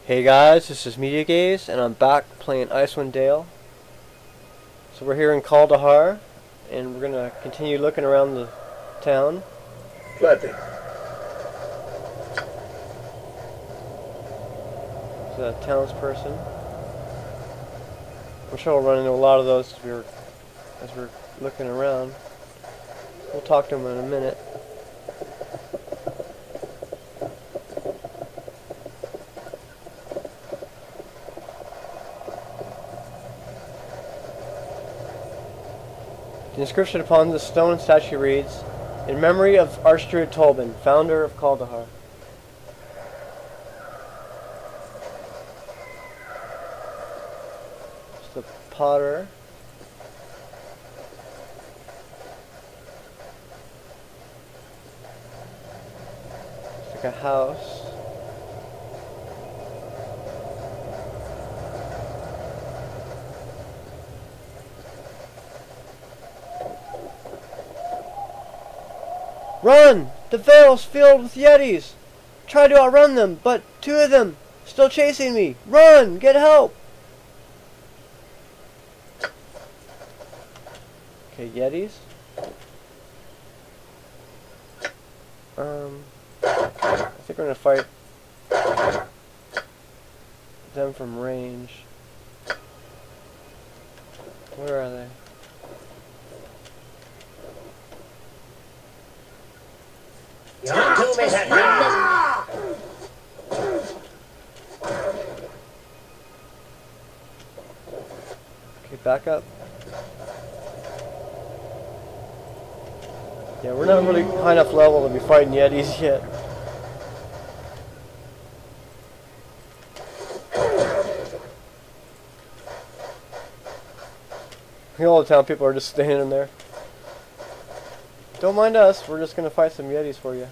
Hey guys, this is Media Gaze, and I'm back playing Icewind Dale. So we're here in Kaldahar, and we're gonna continue looking around the town. Gladly. There's a townsperson. I'm sure we'll run into a lot of those as we're looking around. We'll talk to them in a minute. The inscription upon the stone statue reads, "In memory of Archdruid Tolbin, founder of Kaldahar." Just a potter. It's like a house. Run! The vale's filled with yetis! Try to outrun them, but two of them still chasing me! Run! Get help! Okay, yetis. I think we're gonna fight them from range. Where are they? Okay, back up. Yeah, we're not really high enough level to be fighting yetis yet. All the town people are just standing there. Don't mind us, we're just gonna fight some yetis for you.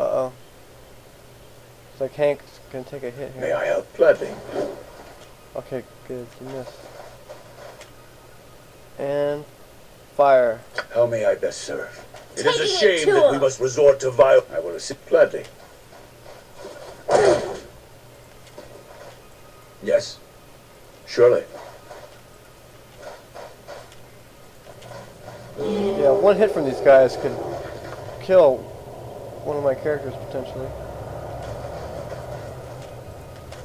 Uh-oh. Looks like Hank's gonna take a hit here. May I help? Gladly. Okay, good, you missed. And fire. How may I best serve? It is a shame that we must resort to violence. I will assist gladly. Yes, surely. Yeah, one hit from these guys could kill one of my characters potentially.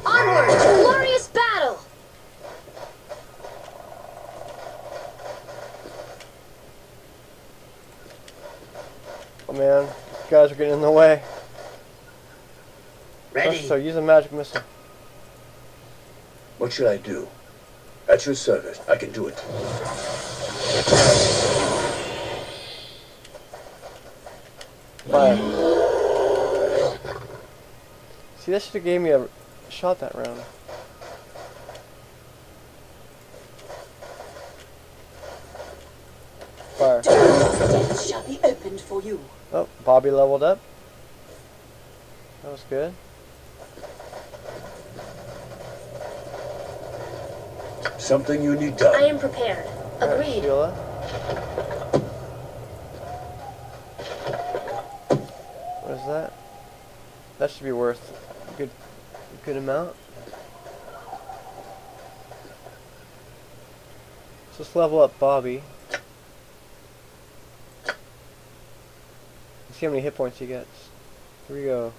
Onward! Glorious battle! Oh man, these guys are getting in the way. Ready. So use a magic missile. What should I do? At your service. I can do it. Fire. See, that should have gave me a shot that round. Fire. Death shall be opened for you. Oh, Bobby leveled up. That was good. Something you need done. I am prepared. Agreed. Sheila. What is that? That should be worth a good amount. Let's just level up Bobby. Let's see how many hit points he gets. Here we go.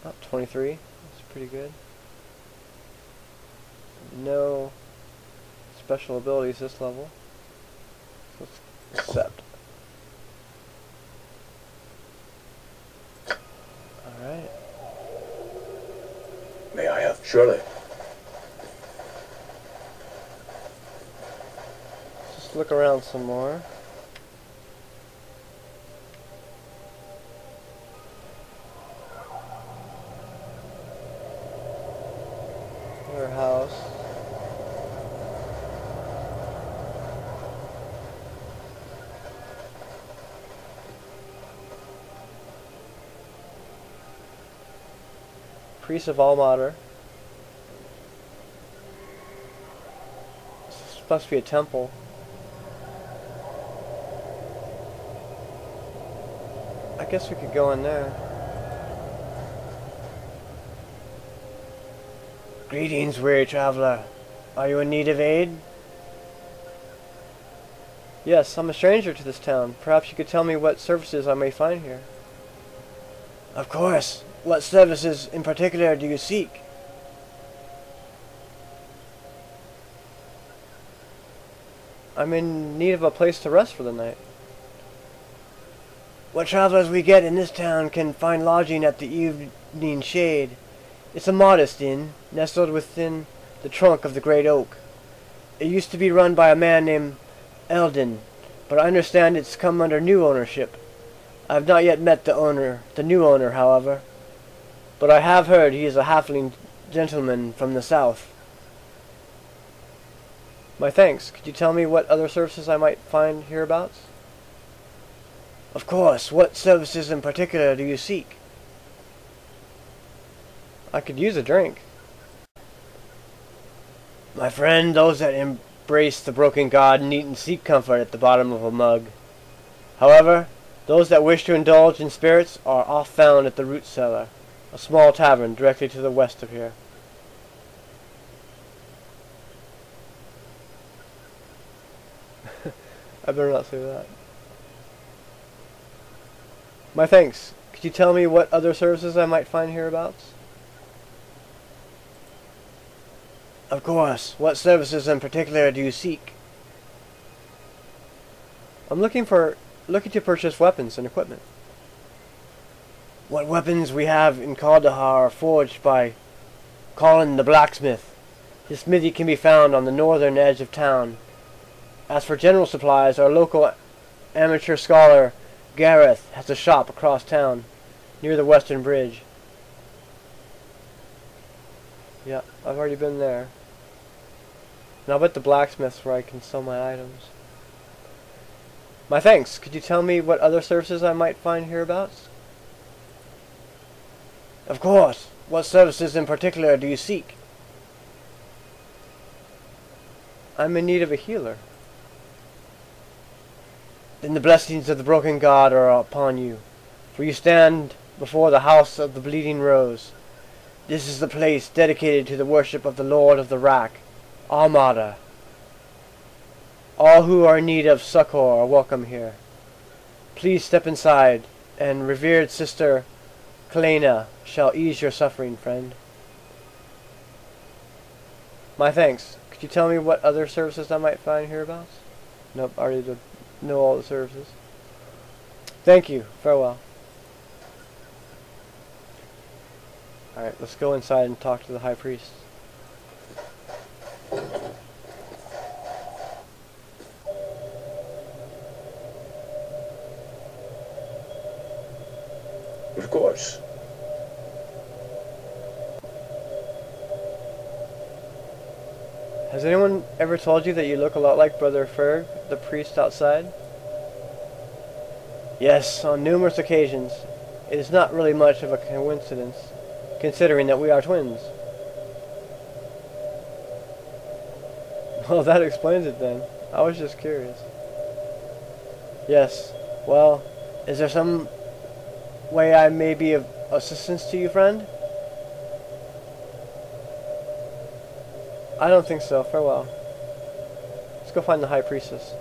Oh, 23. That's pretty good. No special abilities this level. So let's accept. Alright. May I help? Surely. Let's just look around some more. Our house. Priest of Ilmater. must be a temple. I guess we could go in there. Greetings, weary traveler. Are you in need of aid? Yes, I'm a stranger to this town. Perhaps you could tell me what services I may find here. Of course. What services in particular do you seek? I'm in need of a place to rest for the night. What travelers we get in this town can find lodging at the evening shade. It's a modest inn, nestled within the trunk of the great oak. It used to be run by a man named Eldon, but I understand it's come under new ownership. I have not yet met the new owner, however, but I have heard he is a halfling gentleman from the south. My thanks. Could you tell me what other services I might find hereabouts? Of course. What services in particular do you seek? I could use a drink. My friend, those that embrace the broken god needn't seek comfort at the bottom of a mug. However, those that wish to indulge in spirits are oft found at the Root Cellar, a small tavern directly to the west of here. I better not say that. My thanks. Could you tell me what other services I might find hereabouts? Of course. What services in particular do you seek? I'm looking to purchase weapons and equipment. What weapons we have in Kaldahar are forged by Colin the blacksmith. His smithy can be found on the northern edge of town. As for general supplies, our local amateur scholar Gareth has a shop across town, near the Western Bridge. Yeah, I've already been there. Now I bet the blacksmith's where I can sell my items. My thanks. Could you tell me what other services I might find hereabouts? Of course. What services in particular do you seek? I'm in need of a healer. Then the blessings of the broken god are upon you, for you stand before the house of the Bleeding Rose. This is the place dedicated to the worship of the Lord of the Rack, Ilmater. All who are in need of succor are welcome here. Please step inside, and revered Sister Kalena shall ease your suffering, friend. My thanks. Could you tell me what other services I might find hereabouts? Nope, I already know all the services. Thank you. Farewell. Alright, let's go inside and talk to the High Priest. Of course. Has anyone ever told you that you look a lot like Brother Ferg, the priest outside? Yes, on numerous occasions. It is not really much of a coincidence, considering that we are twins. Well, that explains it then. I was just curious. Yes, well, is there some way I may be of assistance to you, friend? I don't think so. Farewell. Let's go find the High Priestess.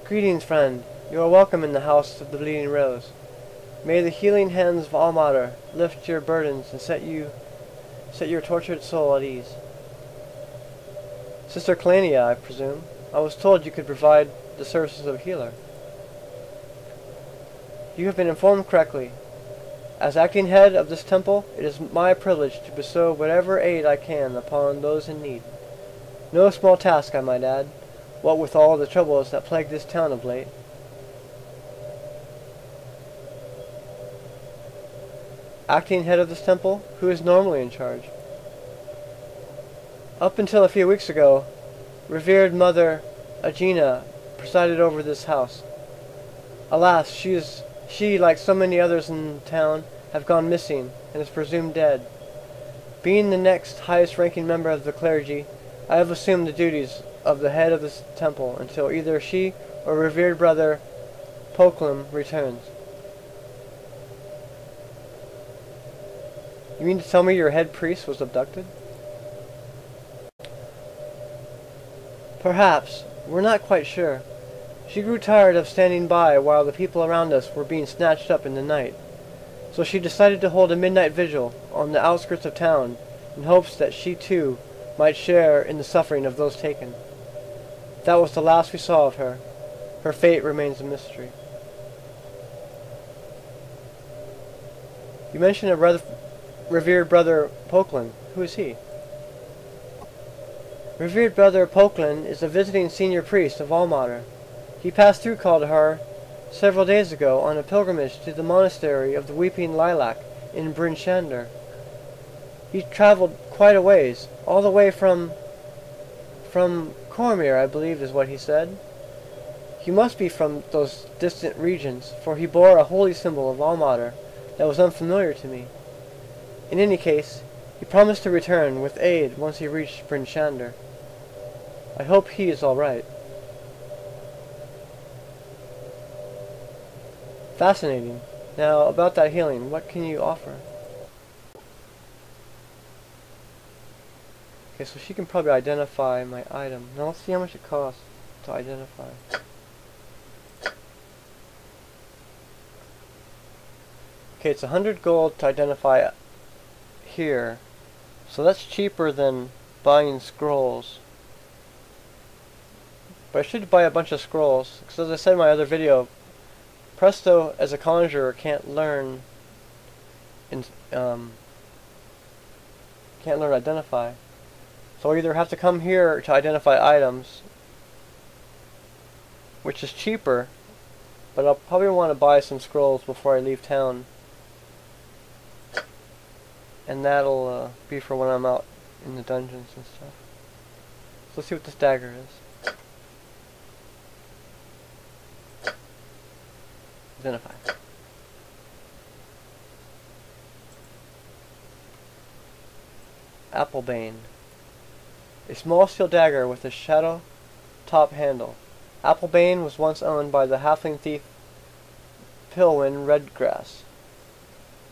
Greetings, friend. You are welcome in the house of the Bleeding Rose. May the healing hands of Ilmater lift your burdens and set your tortured soul at ease. Sister Kalena, I presume. I was told you could provide the services of a healer. You have been informed correctly. As acting head of this temple, it is my privilege to bestow whatever aid I can upon those in need. No small task, I might add, what with all the troubles that plague this town of late. Acting head of this temple? Who is normally in charge? Up until a few weeks ago, revered Mother Agena presided over this house. Alas, she is She, like so many others in town, have gone missing and is presumed dead. Being the next highest ranking member of the clergy, I have assumed the duties of the head of this temple until either she or revered brother Poklum returns. You mean to tell me your head priest was abducted? Perhaps. We're not quite sure. She grew tired of standing by while the people around us were being snatched up in the night. So she decided to hold a midnight vigil on the outskirts of town in hopes that she too might share in the suffering of those taken. That was the last we saw of her. Her fate remains a mystery. You mentioned a revered brother Poklin. Who is he? Revered brother Poklin is a visiting senior priest of Ilmater. He passed through Kaldahar several days ago on a pilgrimage to the monastery of the Weeping Lilac in Bryn Shander. He traveled quite a ways, all the way from Cormyr, I believe is what he said. He must be from those distant regions, for he bore a holy symbol of Ilmater that was unfamiliar to me. In any case, he promised to return with aid once he reached Bryn Shander. I hope he is all right. Fascinating. Now, about that healing, what can you offer? Okay, so she can probably identify my item. Now let's see how much it costs to identify. Okay, it's 100 gold to identify here. So that's cheaper than buying scrolls. But I should buy a bunch of scrolls, because as I said in my other video, Presto as a conjurer can't learn identify. So I either have to come here to identify items, which is cheaper, but I'll probably want to buy some scrolls before I leave town. And that'll be for when I'm out in the dungeons and stuff. So let's see what this dagger is. Identify. Applebane. A small steel dagger with a shadow top handle. Applebane was once owned by the halfling thief Pilwyn Redgrass.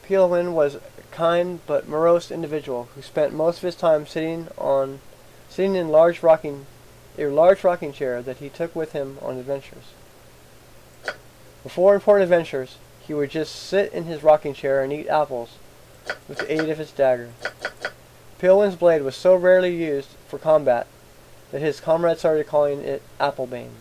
Pilwyn was a kind but morose individual who spent most of his time sitting in a large rocking chair that he took with him on adventures. Before important adventures, he would just sit in his rocking chair and eat apples with the aid of his dagger. Pilwyn's blade was so rarely used for combat that his comrades started calling it Applebane.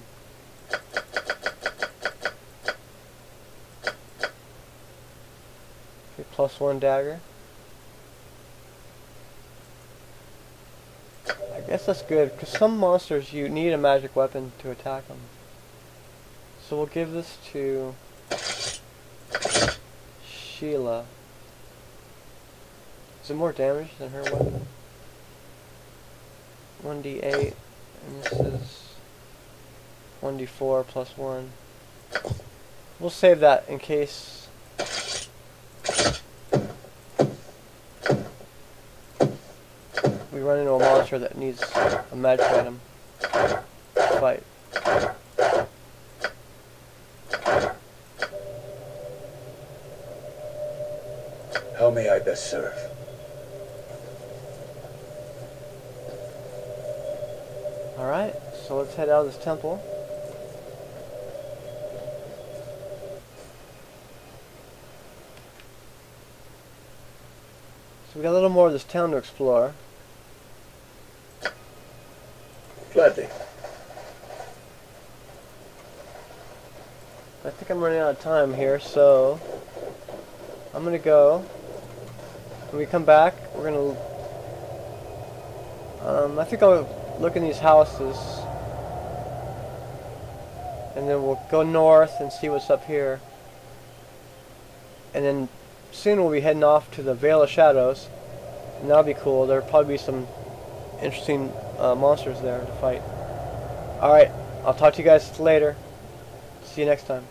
Okay, +1 dagger. I guess that's good, because some monsters you need a magic weapon to attack them. So we'll give this to Sheila. Is it more damage than her weapon? 1d8, and this is 1d4 +1. We'll save that in case we run into a monster that needs a magic item to fight. How may I best serve? Alright, so let's head out of this temple. So we got a little more of this town to explore. Gladly. I think I'm running out of time here, so I'm gonna go. When we come back, we're gonna I think I'll look in these houses, and then we'll go north and see what's up here, and then soon we'll be heading off to the Vale of Shadows, and that'll be cool. There'll probably be some interesting monsters there to fight. Alright, I'll talk to you guys later. See you next time.